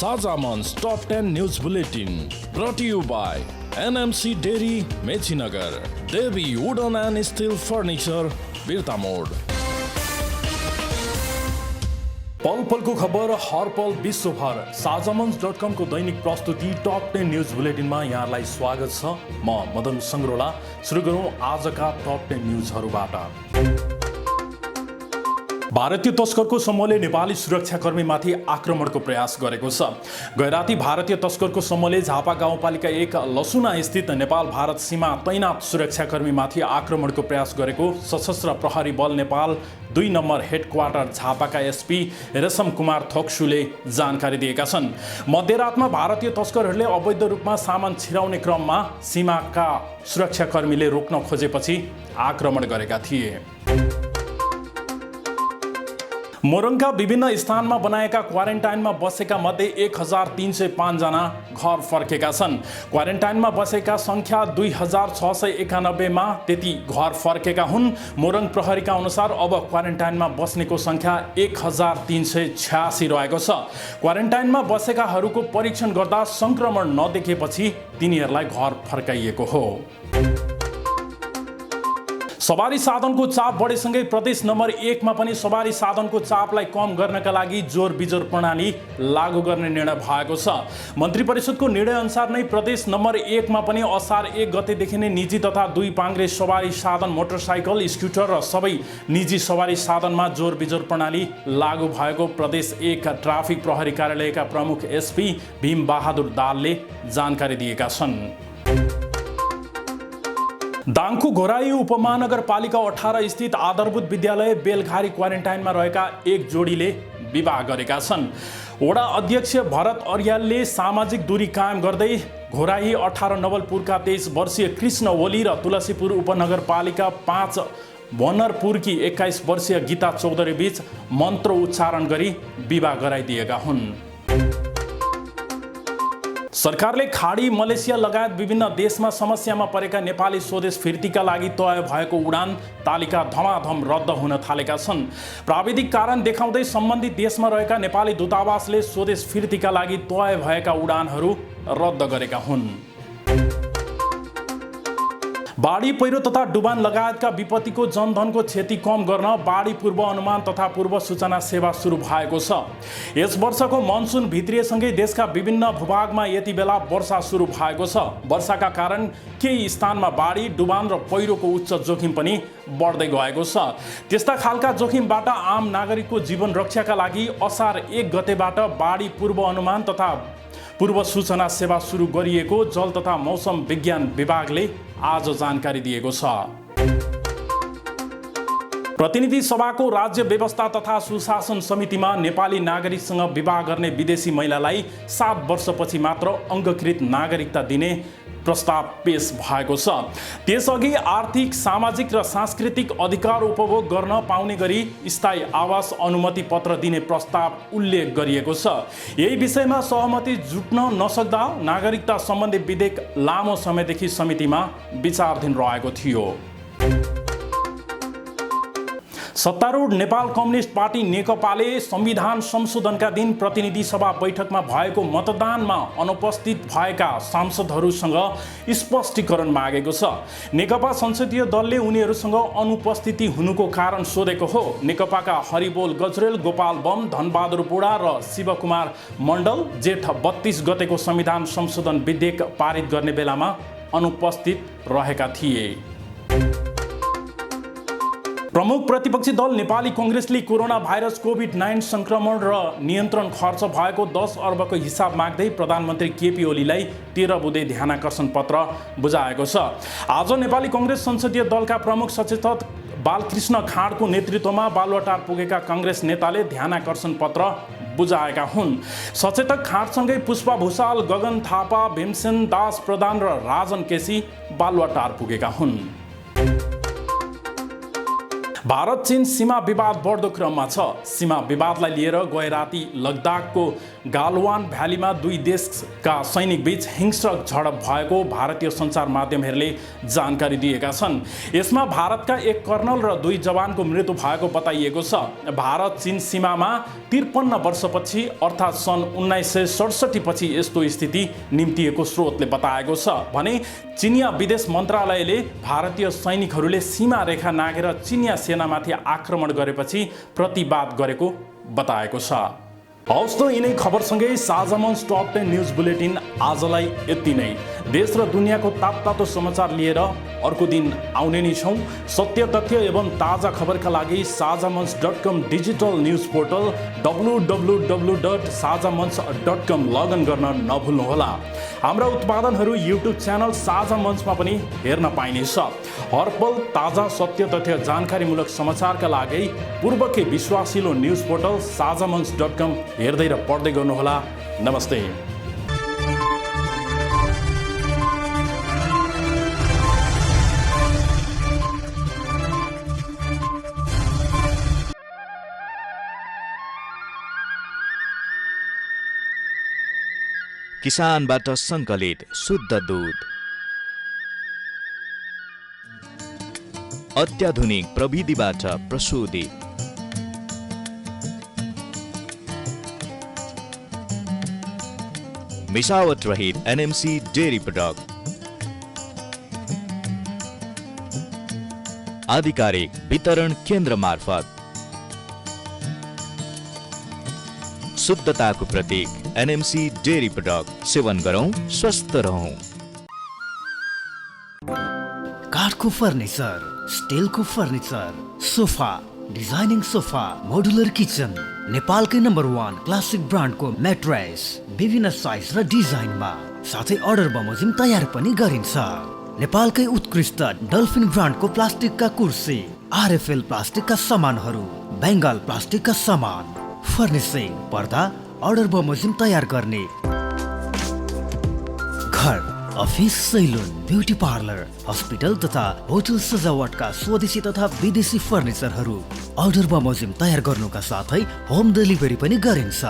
साझा Manch top 10 news bulletin brought to you by NMC Dairy Mechinagar, Devi wooden and steel furniture Birtamod. पल पलको खबर हर पल विश्वभर साझामंच.com को दैनिक प्रस्तुति टप 10 न्यूज बुलेटिनमा यहाँलाई स्वागत छ। म मदन संग्रोला। सुरु गरौँ आजका टप 10 न्यूजहरूबाट। भारतीय तस्करको समूहले नेपाली सुरक्षाकर्मीमाथि आक्रमणको प्रयास गरेको छ। गैराती भारतीय तस्करको समूहले झापा गाउँपालिका 1 लसुना स्थित नेपाल भारत सीमा तैनात सुरक्षाकर्मीमाथि आक्रमणको प्रयास गरेको सशस्त्र प्रहरी बल नेपाल 2 नम्बर हेडक्वार्टर झापाका एसपी रेशम कुमार थोक्सुले जानकारी दिएका छन्। मध्यरातमा भारतीय तस्करहरूले अवैध रूपमा सामान छिराउने क्रममा सीमाका सुरक्षाकर्मीले रोक्न खोजेपछि आक्रमण गरेका थिए। मोरङका विभिन्न स्थानमा बनाएका क्वारेन्टाइनमा बसेका मध्ये 1305 जना घर फर्केका छन्। क्वारेन्टाइनमा बसेका संख्या 2691 मा त्यति घर फर्केका हुन्। मोरङ प्रहरीका अनुसार अब क्वारेन्टाइनमा बस्नेको संख्या 1386 रहेको छ। क्वारेन्टाइनमा बसेकाहरूको परीक्षण गर्दा संक्रमण नदेखेपछि तिनीहरूलाई घर फर्काइएको हो। सवारी साधनको चाप बढेसँगै प्रदेश नम्बर 1 मा पनि सवारी साधनको चापलाई कम गर्नका लागि जोर बिजोर प्रणाली लागू गर्ने निर्णय भएको छ। मन्त्री परिषदको निर्णय अनुसार नै प्रदेश नम्बर 1 मा पनि असार 1 गतेदेखि नै निजी तथा 2 पाङ्ग्रे सवारी साधन मोटरसाइकल, स्कुटर र सबै निजी सवारी साधनमा जोर बिजोर प्रणाली लागू भएको प्रदेश 1 ट्राफिक प्रहरी कार्यालयका प्रमुख एसपी भीम बहादुर दालले जानकारी दिएका छन्। दाङको घोराई उपमहानगरपालिका 18 स्थित आधारभूत विद्यालय बेलघारी क्वारेन्टाइनमा रहेका एक जोडीले विवाह गरेका छन्। वडा अध्यक्ष भरत अर्यालले सामाजिक दूरी कायम गर्दै घोराई 18 नवलपुरका 23 वर्षीय कृष्ण ओली र तुलसीपुर उपनगरपालिका 5 बनरपुरकी 21 वर्षीय गीता चौधरी बीच मन्त्र उच्चारण गरी विवाह गराइदिएका हुन्। सरकारले खाडी, मलेसिया लगायत विभिन्न देशमा समस्यामा परेका नेपाली स्वदेश फिर्तीका लागि तय भएको उडान तालिका धमाधम रद्द हुन थालेका छन्। प्राविधिक कारण देखाउँदै सम्बन्धित देशमा रहेका नेपाली दूतावासले स्वदेश फिर्तीका लागि तय भएका उडानहरू रद्द गरेका हुन्। बाढी, पहिरो तथा डुबान लगायतका विपत्तिको जनधनको क्षति कम गर्न बाढी पूर्व अनुमान तथा पूर्व सूचना सेवा सुरु भएको छ। यस वर्षको मनसुन भित्रिएसँगै देशका विभिन्न भूभागमा यति बेला वर्षा सुरु भएको छ। वर्षाका कारण केही स्थानमा बाढी, डुबान र पहिरोको उच्च जोखिम पनि बढ्दै गएको छ। त्यस्ता खालका जोखिमबाट आम नागरिकको जीवन रक्षाका लागि असार 1 गतेबाट बाढी पूर्व अनुमान तथा पूर्व सूचना सेवा सुरु गरिएको जल तथा मौसम विज्ञान विभागले आज जानकारी दिएको छ। प्रतिनिधि सभाको राज्य व्यवस्था तथा सुशासन समितिमा नेपाली नागरिकसँग विवाह गर्ने विदेशी महिलालाई 7 वर्षपछि मात्र अङ्गीकृत नागरिकता दिने प्रस्ताव पेश भएको छ। त्यसअघि आर्थिक, सामाजिक र सांस्कृतिक अधिकार उपभोग गर्न पाउने गरी स्थायी आवास अनुमति पत्र दिने प्रस्ताव उल्लेख गरिएको छ। यही विषयमा सहमति जुट्न नसक्दा नागरिकता सम्बन्धी विधेयक लामो समयदेखि समितिमा विचाराधीन रहेको थियो। सत्तारूढ नेपाल कम्युनिस्ट पार्टी नेकपाले संविधान संशोधनका दिन प्रतिनिधि सभा बैठकमा भएको मतदानमा अनुपस्थित भएका सांसदहरूसँग स्पष्टीकरण मागेको छ। नेकपा संसदीय दलले उनीहरूसँग अनुपस्थिति हुनुको कारण सोधेको हो। नेकपाका हरिबोल गजरेल, गोपाल बम, धनबहादुर बुढा र शिवकुमार मण्डल जेठ 32 गतेको संविधान संशोधन विधेयक पारित गर्ने बेलामा अनुपस्थित रहेका थिए। प्रमुख प्रतिपक्षी दल नेपाली कांग्रेसले कोरोना भाइरस कोभिड-19 संक्रमण र नियन्त्रण खर्च भएको 10 अर्बको हिसाब माग्दै प्रधानमन्त्री केपी ओलीलाई 13 बुँदे ध्यानाकर्षण पत्र बुझाएको छ। आज नेपाली कांग्रेस संसदीय दलका प्रमुख सचेतक बालकृष्ण खाँडको नेतृत्वमा बालुवाटार पुगेका कांग्रेस नेताले ध्यानाकर्षण पत्र बुझाएका हुन्। सचेतक खाँडसँगै पुष्पा भूषाल, गगन थापा, भीमसेन दास प्रधान र राजन केसी बालुवाटार पुगेका हुन्। भारत चीन सीमा विवाद बढ्दो क्रममा छ। सीमा विवादलाई लिएर गए राति लद्दाखको गालवान भ्यालीमा दुई देशका सैनिक बीच हिंस्रक झडप भएको भारतीय सञ्चार माध्यमहरूले जानकारी दिएका छन्। यसमा भारतका एक कर्नल र 2 जवानको मृत्यु भएको बताइएको छ। भारत चीन सीमामा 53 वर्षपछि अर्थात् सन् 1967 पछि यस्तो स्थिति निम्तिएको स्रोतले बताएको छ भने चिनिया विदेश मन्त्रालयले भारतीय सैनिकहरूले सीमा रेखा नाघेर चिनिया सेनामाथि आक्रमण गरेपछि प्रतिवाद गरेको बताएको छ। हवस् त यिनै खबरसँगै साझा मञ्च टप 10 न्युज बुलेटिन आजलाई यति नै। देश र दुनियाँको तातो समाचार लिएर अर्को दिन आउने नै छौँ। सत्य तथ्य एवं ताजा खबरका लागि साझामञ्च.com digital news portal www.sazamanch.com login गर्न नभुल्नुहोला। हाम्रा उत्पादनहरू युट्युब च्यानल साझा मञ्चमा पनि हेर्न पाइनेछ। हरपल ताजा सत्य तथ्य जानकारीमूलक समाचारका लागि पूर्वकै विश्वासिलो न्युज पोर्टल साझामञ्च.com हेर्दै र पढ्दै गर्नुहोला। नमस्ते। किसानबाट सङ्कलित शुद्ध दूध, अत्याधुनिक प्रविधिबाट प्रशोधित, मिसावट रहित एनएमसी डेयरी प्रोडक्ट, आधिकारिक वितरण केन्द्र मार्फत शुद्धताको प्रतीक एनएमसी डेयरी प्रोडक्ट सेवन गरौं, स्वस्थ रहौं। काठको फर्निचर, स्टिलको furniture, sofa, designing sofa, modular kitchen, नेपालकै नम्बर 1 क्लासिक ब्रान्डको म्याट्रेस विभिन्न साइज र डिजाइनमा, साथै अर्डर बमोजिम तयार पनि गरिन्छ। नेपालकै उत्कृष्ट डल्फिन ब्रान्डको प्लास्टिकका कुर्सी, आरएफएल प्लास्टिकका सामानहरू, बेङ्गाल प्लास्टिकका सामान, फर्निसिङ, पर्दा अर्डर बमोजिम तयार गर्ने, घर, office, salon, beauty parlour, hospital तथा होटल सजावटका स्वदेशी तथा विदेशी फर्निचरहरू अर्डर बमोजिम तयार गर्नुका साथै होम डेलिभरी पनि गरिन्छ।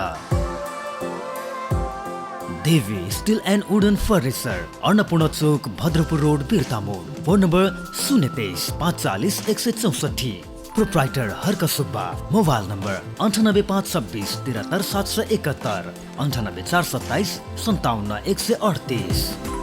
Devi steel and wooden furniture, Annapurna chowk, Bhadrapur road, Birtamod. Phone number 023 540 164। Proprietor Harka Subba. Mobile number 98526 73 771, 98427 57 138।